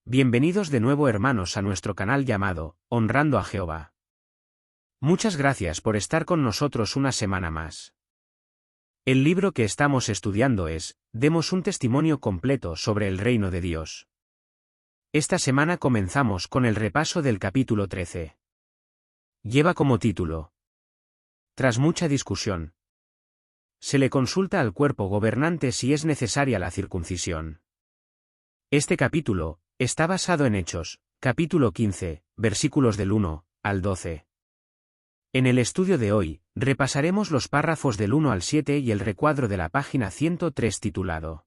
Bienvenidos de nuevo hermanos a nuestro canal llamado, Honrando a Jehová. Muchas gracias por estar con nosotros una semana más. El libro que estamos estudiando es, Demos un testimonio completo sobre el reino de Dios. Esta semana comenzamos con el repaso del capítulo 13. Lleva como título: Tras mucha discusión, se le consulta al cuerpo gobernante si es necesaria la circuncisión. Este capítulo está basado en Hechos, capítulo 15, versículos del 1 al 12. En el estudio de hoy, repasaremos los párrafos del 1 al 7 y el recuadro de la página 103 titulado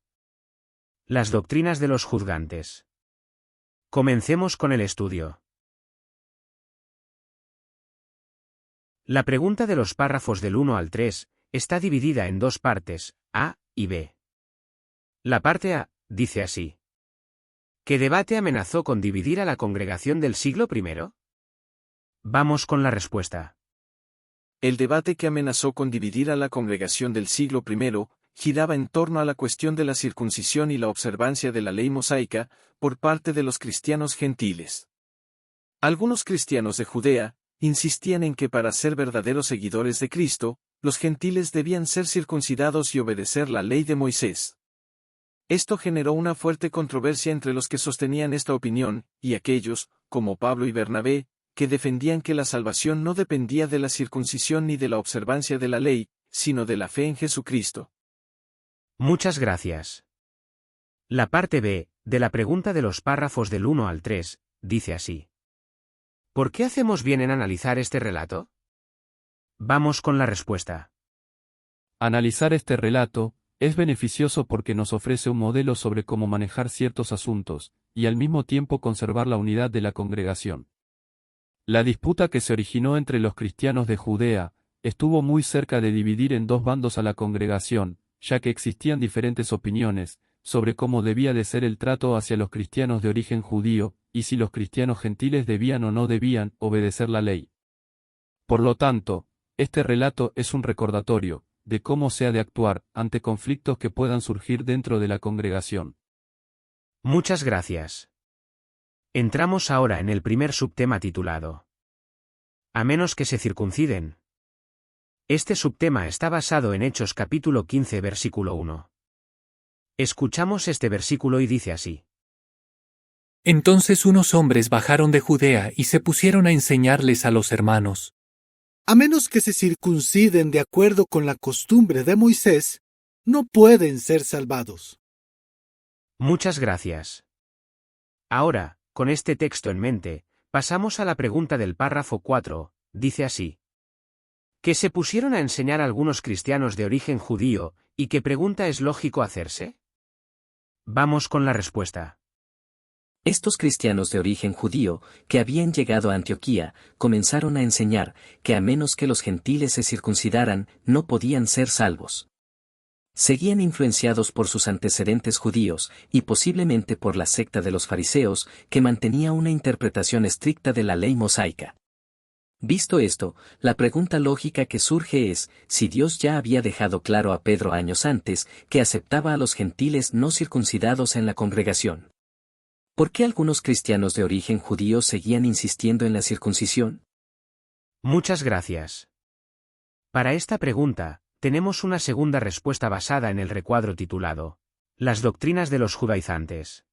Las doctrinas de los juzgantes. Comencemos con el estudio. La pregunta de los párrafos del 1 al 3 está dividida en dos partes, A y B. La parte A dice así: ¿qué debate amenazó con dividir a la congregación del siglo I? Vamos con la respuesta. El debate que amenazó con dividir a la congregación del siglo I giraba en torno a la cuestión de la circuncisión y la observancia de la ley mosaica por parte de los cristianos gentiles. Algunos cristianos de Judea insistían en que para ser verdaderos seguidores de Cristo, los gentiles debían ser circuncidados y obedecer la ley de Moisés. Esto generó una fuerte controversia entre los que sostenían esta opinión, y aquellos, como Pablo y Bernabé, que defendían que la salvación no dependía de la circuncisión ni de la observancia de la ley, sino de la fe en Jesucristo. Muchas gracias. La parte B, de la pregunta de los párrafos del 1 al 3, dice así: ¿por qué hacemos bien en analizar este relato? Vamos con la respuesta. Analizar este relato es beneficioso porque nos ofrece un modelo sobre cómo manejar ciertos asuntos, y al mismo tiempo conservar la unidad de la congregación. La disputa que se originó entre los cristianos de Judea estuvo muy cerca de dividir en dos bandos a la congregación, ya que existían diferentes opiniones sobre cómo debía de ser el trato hacia los cristianos de origen judío, y si los cristianos gentiles debían o no debían obedecer la ley. Por lo tanto, este relato es un recordatorio de cómo se ha de actuar ante conflictos que puedan surgir dentro de la congregación. Muchas gracias. Entramos ahora en el primer subtema titulado A menos que se circunciden. Este subtema está basado en Hechos capítulo 15 versículo 1. Escuchamos este versículo y dice así: Entonces unos hombres bajaron de Judea y se pusieron a enseñarles a los hermanos: a menos que se circunciden de acuerdo con la costumbre de Moisés, no pueden ser salvados. Muchas gracias. Ahora, con este texto en mente, pasamos a la pregunta del párrafo 4, dice así: ¿qué se pusieron a enseñar algunos cristianos de origen judío, y qué pregunta es lógico hacerse? Vamos con la respuesta. Estos cristianos de origen judío, que habían llegado a Antioquía, comenzaron a enseñar que a menos que los gentiles se circuncidaran, no podían ser salvos. Seguían influenciados por sus antecedentes judíos, y posiblemente por la secta de los fariseos, que mantenía una interpretación estricta de la ley mosaica. Visto esto, la pregunta lógica que surge es, si Dios ya había dejado claro a Pedro años antes, que aceptaba a los gentiles no circuncidados en la congregación. ¿Por qué algunos cristianos de origen judío seguían insistiendo en la circuncisión? Muchas gracias. Para esta pregunta, tenemos una segunda respuesta basada en el recuadro titulado Las doctrinas de los judaizantes.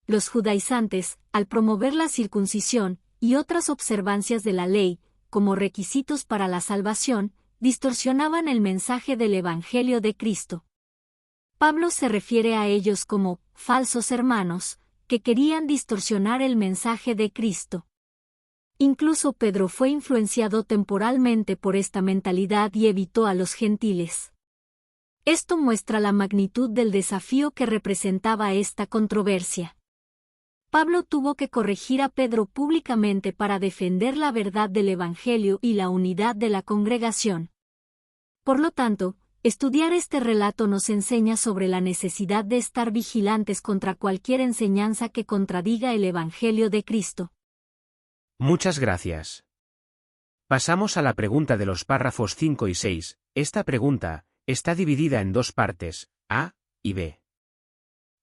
Los judaizantes, al promover la circuncisión y otras observancias de la ley, como requisitos para la salvación, distorsionaban el mensaje del Evangelio de Cristo. Pablo se refiere a ellos como falsos hermanos, que querían distorsionar el mensaje de Cristo. Incluso Pedro fue influenciado temporalmente por esta mentalidad y evitó a los gentiles. Esto muestra la magnitud del desafío que representaba esta controversia. Pablo tuvo que corregir a Pedro públicamente para defender la verdad del Evangelio y la unidad de la congregación. Por lo tanto, estudiar este relato nos enseña sobre la necesidad de estar vigilantes contra cualquier enseñanza que contradiga el Evangelio de Cristo. Muchas gracias. Pasamos a la pregunta de los párrafos 5 y 6. Esta pregunta está dividida en dos partes, A y B.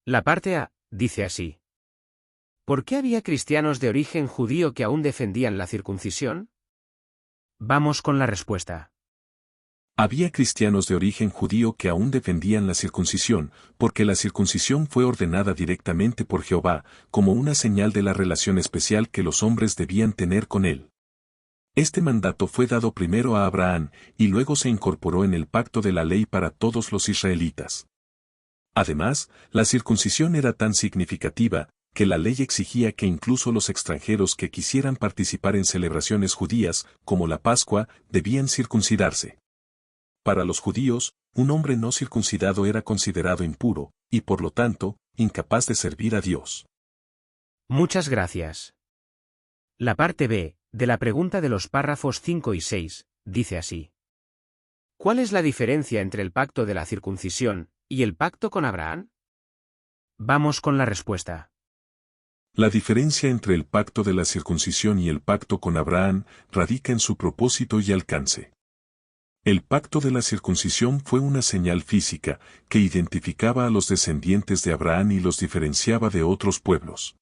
La parte A dice así: ¿Por qué había cristianos de origen judío que aún defendían la circuncisión? Vamos con la respuesta. Había cristianos de origen judío que aún defendían la circuncisión, porque la circuncisión fue ordenada directamente por Jehová, como una señal de la relación especial que los hombres debían tener con él. Este mandato fue dado primero a Abraham, y luego se incorporó en el pacto de la ley para todos los israelitas. Además, la circuncisión era tan significativa, que la ley exigía que incluso los extranjeros que quisieran participar en celebraciones judías, como la Pascua, debían circuncidarse. Para los judíos, un hombre no circuncidado era considerado impuro, y por lo tanto, incapaz de servir a Dios. Muchas gracias. La parte B, de la pregunta de los párrafos 5 y 6, dice así. ¿Cuál es la diferencia entre el pacto de la circuncisión y el pacto con Abraham? Vamos con la respuesta. La diferencia entre el pacto de la circuncisión y el pacto con Abraham radica en su propósito y alcance. El pacto de la circuncisión fue una señal física que identificaba a los descendientes de Abraham y los diferenciaba de otros pueblos.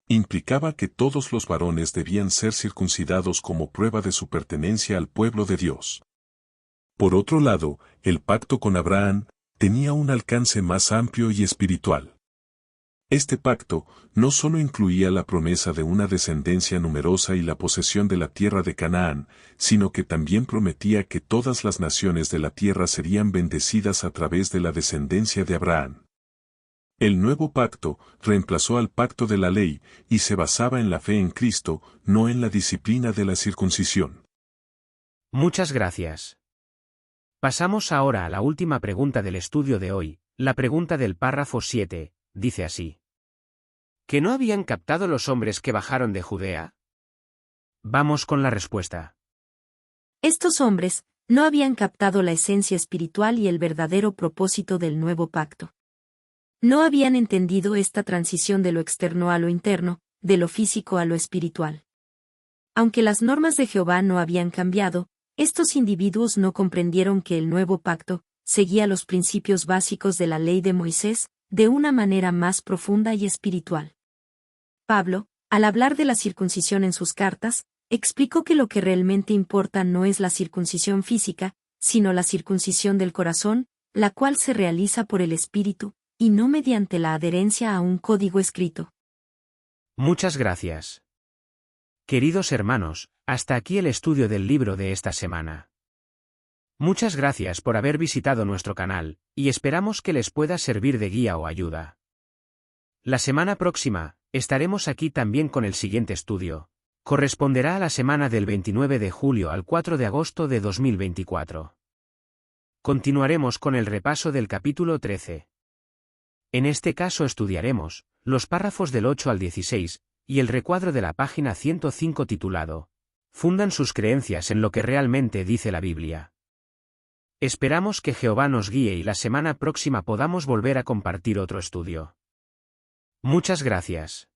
Implicaba que todos los varones debían ser circuncidados como prueba de su pertenencia al pueblo de Dios. Por otro lado, el pacto con Abraham tenía un alcance más amplio y espiritual. Este pacto no solo incluía la promesa de una descendencia numerosa y la posesión de la tierra de Canaán, sino que también prometía que todas las naciones de la tierra serían bendecidas a través de la descendencia de Abraham. El nuevo pacto reemplazó al pacto de la ley y se basaba en la fe en Cristo, no en la disciplina de la circuncisión. Muchas gracias. Pasamos ahora a la última pregunta del estudio de hoy, la pregunta del párrafo 7, dice así. ¿Que no habían captado los hombres que bajaron de Judea? Vamos con la respuesta. Estos hombres no habían captado la esencia espiritual y el verdadero propósito del nuevo pacto. No habían entendido esta transición de lo externo a lo interno, de lo físico a lo espiritual. Aunque las normas de Jehová no habían cambiado, estos individuos no comprendieron que el nuevo pacto seguía los principios básicos de la ley de Moisés de una manera más profunda y espiritual. Pablo, al hablar de la circuncisión en sus cartas, explicó que lo que realmente importa no es la circuncisión física, sino la circuncisión del corazón, la cual se realiza por el Espíritu, y no mediante la adherencia a un código escrito. Muchas gracias. Queridos hermanos, hasta aquí el estudio del libro de esta semana. Muchas gracias por haber visitado nuestro canal, y esperamos que les pueda servir de guía o ayuda. La semana próxima, estaremos aquí también con el siguiente estudio. Corresponderá a la semana del 29 de julio al 4 de agosto de 2024. Continuaremos con el repaso del capítulo 13. En este caso estudiaremos los párrafos del 8 al 16, y el recuadro de la página 105 titulado «Fundan sus creencias en lo que realmente dice la Biblia». Esperamos que Jehová nos guíe y la semana próxima podamos volver a compartir otro estudio. Muchas gracias.